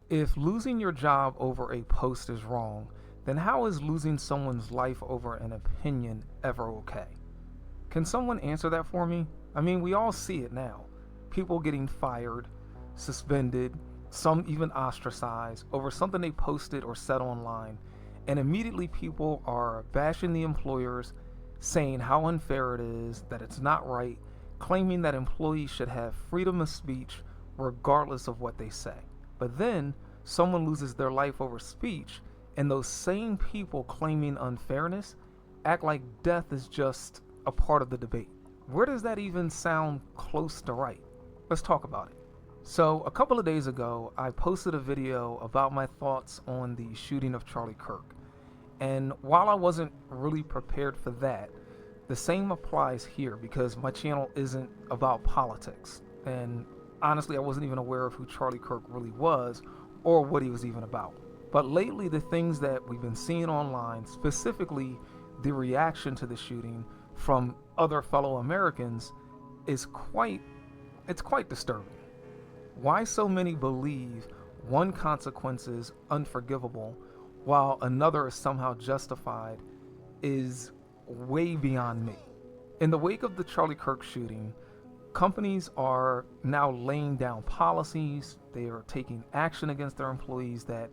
If losing your job over a post is wrong, then how is losing someone's life over an opinion ever okay? Can someone answer that for me? I mean, we all see it now. People getting fired, suspended, some even ostracized over something they posted or said online, and immediately people are bashing the employers, saying how unfair it is, that it's not right, claiming that employees should have freedom of speech regardless of what they say. But then someone loses their life over speech, and those same people claiming unfairness act like death is just a part of the debate. Where does that even sound close to right? Let's talk about it. So, a couple of days ago, I posted a video about my thoughts on the shooting of Charlie Kirk. And while I wasn't really prepared for that, the same applies here because my channel isn't about politics. And honestly, I wasn't even aware of who Charlie Kirk really was or what he was even about. But lately, the things that we've been seeing online, specifically the reaction to the shooting from other fellow Americans, is quite disturbing. Why so many believe one consequence is unforgivable while another is somehow justified is way beyond me. In the wake of the Charlie Kirk shooting, companies are now laying down policies, they are taking action against their employees that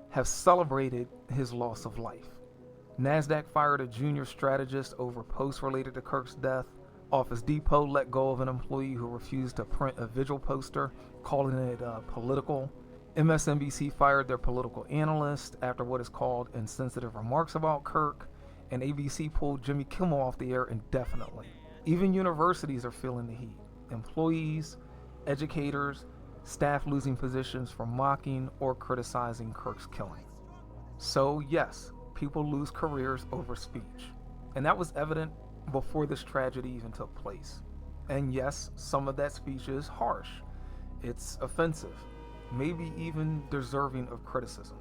have celebrated his loss of life. NASDAQ fired a junior strategist over posts related to Kirk's death. Office Depot let go of an employee who refused to print a vigil poster, calling it political. MSNBC fired their political analyst after what is called insensitive remarks about Kirk, and ABC pulled Jimmy Kimmel off the air indefinitely. Even universities are feeling the heat. Employees, educators, staff losing positions for mocking or criticizing Kirk's killing. So yes, people lose careers over speech. And that was evident before this tragedy even took place. And yes, some of that speech is harsh. It's offensive, maybe even deserving of criticism.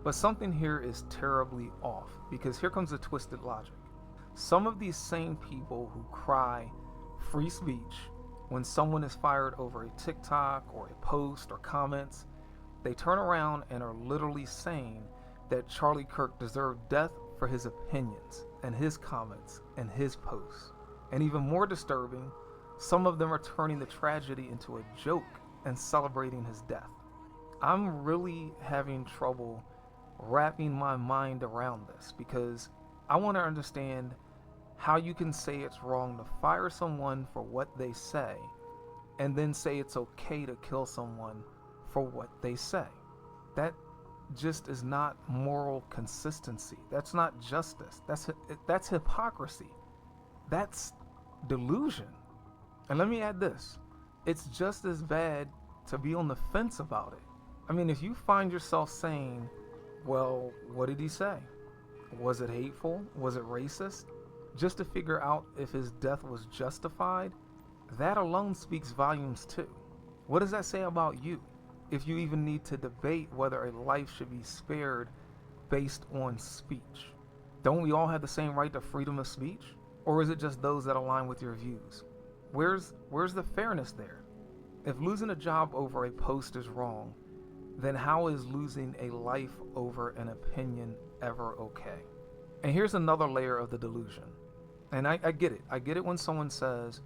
But something here is terribly off, because here comes the twisted logic. Some of these same people who cry free speech when someone is fired over a TikTok or a post or comments, they turn around and are literally saying that Charlie Kirk deserved death for his opinions and his comments and his posts. And even more disturbing, some of them are turning the tragedy into a joke and celebrating his death. I'm really having trouble wrapping my mind around this because I want to understand how you can say it's wrong to fire someone for what they say and then say it's okay to kill someone for what they say. That just is not moral consistency. That's not justice. That's hypocrisy. That's delusion. And let me add this. It's just as bad to be on the fence about it. I mean, if you find yourself saying, well, what did he say? Was it hateful? Was it racist? Just to figure out if his death was justified, that alone speaks volumes too. What does that say about you? If you even need to debate whether a life should be spared based on speech. Don't we all have the same right to freedom of speech? Or is it just those that align with your views? Where's the fairness there? If losing a job over a post is wrong, then how is losing a life over an opinion ever okay? And here's another layer of the delusion. And I get it. I get it when someone says,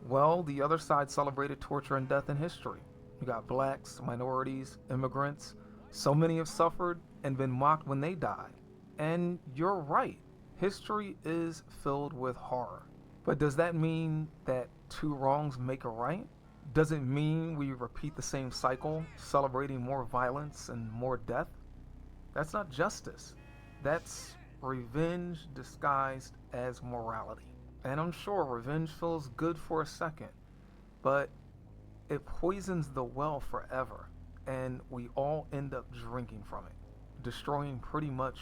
well, the other side celebrated torture and death in history. You got blacks, minorities, immigrants. So many have suffered and been mocked when they died. And you're right. History is filled with horror. But does that mean that two wrongs make a right? Does it mean we repeat the same cycle, celebrating more violence and more death? That's not justice. That's revenge disguised as morality. And I'm sure revenge feels good for a second, but it poisons the well forever, and we all end up drinking from it, destroying pretty much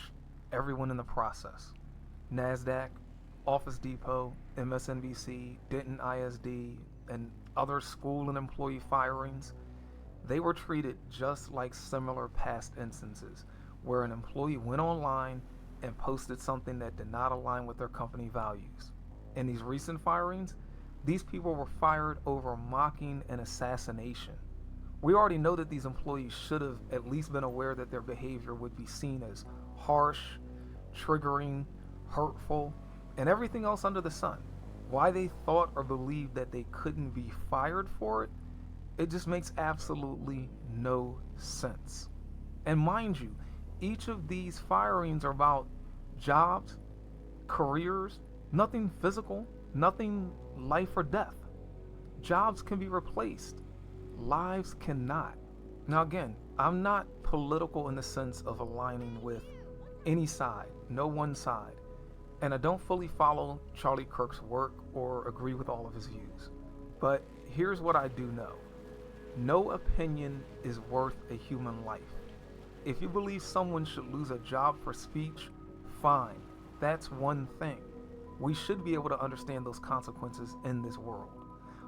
everyone in the process. NASDAQ, Office Depot, MSNBC, Denton ISD, and other school and employee firings, they were treated just like similar past instances where an employee went online and posted something that did not align with their company values. In these recent firings, these people were fired over mocking an assassination, We already know that these employees should have at least been aware that their behavior would be seen as harsh, triggering, hurtful, and everything else under the sun. Why they thought or believed that they couldn't be fired for it, it just makes absolutely no sense. And mind you, each of these firings are about jobs, careers, nothing physical, nothing life or death. Jobs can be replaced, lives cannot. Now, again, I'm not political in the sense of aligning with any side, no one side, and I don't fully follow Charlie Kirk's work or agree with all of his views. But here's what I do know: no opinion is worth a human life. If you believe someone should lose a job for speech, fine, that's one thing. We should be able to understand those consequences in this world.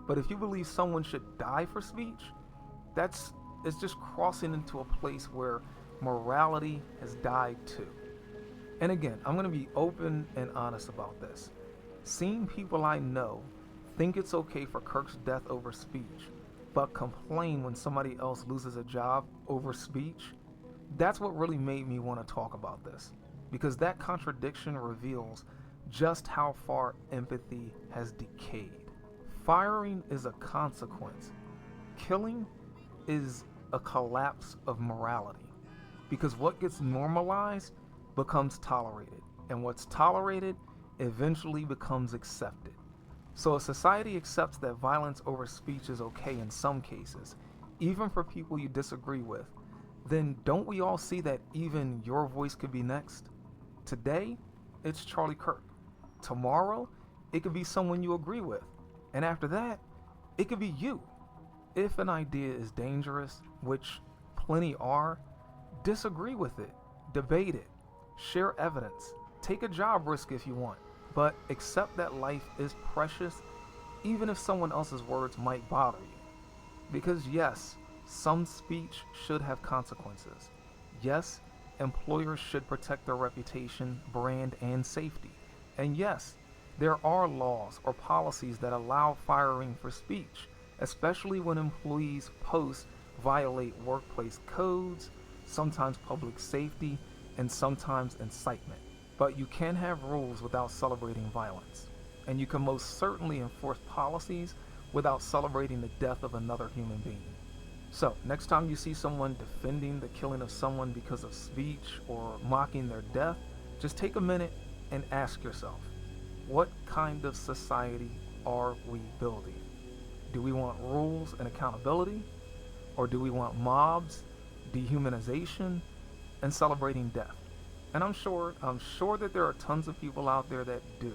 But if you believe someone should die for speech, it's just crossing into a place where morality has died too. And again, I'm going to be open and honest about this. Seeing people I know think it's okay for Kirk's death over speech, but complain when somebody else loses a job over speech, that's what really made me want to talk about this. Because that contradiction reveals just how far empathy has decayed. Firing is a consequence. Killing is a collapse of morality. Because what gets normalized becomes tolerated, and what's tolerated eventually becomes accepted. So if society accepts that violence over speech is okay in some cases, even for people you disagree with, then don't we all see that even your voice could be next? Today, it's Charlie Kirk. Tomorrow, it could be someone you agree with. And after that, it could be you. If an idea is dangerous, which plenty are, disagree with it, debate it, share evidence, take a job risk if you want, but accept that life is precious, even if someone else's words might bother you. Because yes, some speech should have consequences. Yes, employers should protect their reputation, brand, and safety. And yes, there are laws or policies that allow firing for speech, especially when employees' posts violate workplace codes, sometimes public safety, and sometimes incitement. But you can have rules without celebrating violence. And you can most certainly enforce policies without celebrating the death of another human being. So, next time you see someone defending the killing of someone because of speech or mocking their death, just take a minute and ask yourself, what kind of society are we building? Do we want rules and accountability? Or do we want mobs, dehumanization, and celebrating death? And I'm sure that there are tons of people out there that do.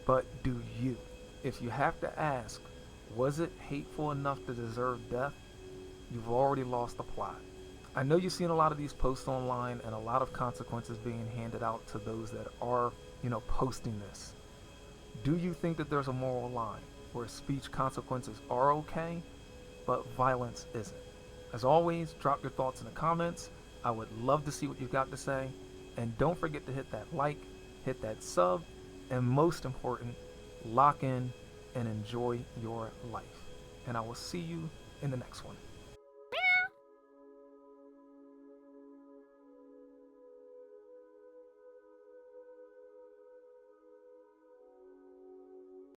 But do you? If you have to ask, was it hateful enough to deserve death? You've already lost the plot. I know you've seen a lot of these posts online and a lot of consequences being handed out to those that are, posting this. Do you think that there's a moral line where speech consequences are okay, but violence isn't? As always, drop your thoughts in the comments. I would love to see what you've got to say. And don't forget to hit that like, hit that sub, and most important, lock in and enjoy your life. And I will see you in the next one.